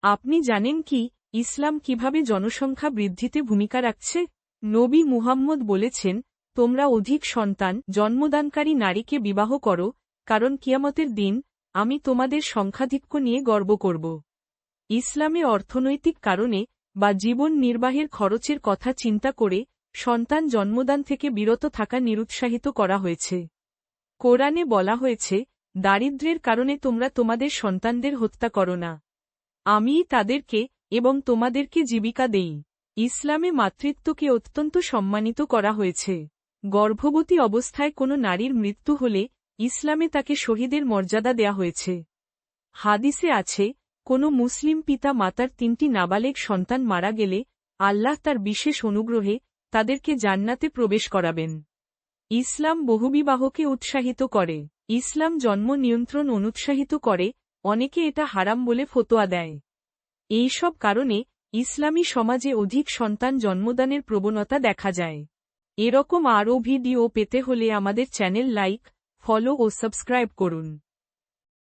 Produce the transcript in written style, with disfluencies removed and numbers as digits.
আপনি জানেন কি ইসলাম কিভাবে জনসংখ্যা বৃদ্ধিতে ভূমিকা রাখছে? নবী মুহাম্মদ বলেছেন, তোমরা অধিক সন্তান জন্মদানকারী নারীকে বিবাহ করো, কারণ কিয়ামতের দিন আমি তোমাদের সংখ্যাধিক্য নিয়ে গর্ব করব। ইসলামে অর্থনৈতিক কারণে বা জীবন নির্বাহের খরচের কথা চিন্তা করে সন্তান জন্মদান থেকে বিরত থাকা নিরুৎসাহিত করা হয়েছে। কোরআনে বলা হয়েছে, দারিদ্র্যের কারণে তোমরা তোমাদের সন্তানদের হত্যা করো না। আমিই তাদেরকে এবং তোমাদেরকে জীবিকা দেই। ইসলামে মাতৃত্বকে অত্যন্ত সম্মানিত করা হয়েছে। গর্ভবতী অবস্থায় কোনো নারীর মৃত্যু হলে ইসলামে তাকে শহীদের মর্যাদা দেয়া হয়েছে। হাদিসে আছে, কোনো মুসলিম পিতা মাতার 3টি নাবালেগ সন্তান মারা গেলে আল্লাহ তার বিশেষ অনুগ্রহে তাদেরকে জান্নাতে প্রবেশ করাবেন। ইসলাম বহুবিবাহকে উৎসাহিত করে। ইসলাম জন্ম নিয়ন্ত্রণ অনুৎসাহিত করে, অনেকে এটা হারাম বলে ফতোয়া দেয়। এই সব কারণে ইসলামী সমাজে অধিক সন্তান জন্মদানের প্রবণতা দেখা যায়। এরকম আরও ভিডিও পেতে হলে আমাদের চ্যানেল লাইক, ফলো ও সাবস্ক্রাইব করুন।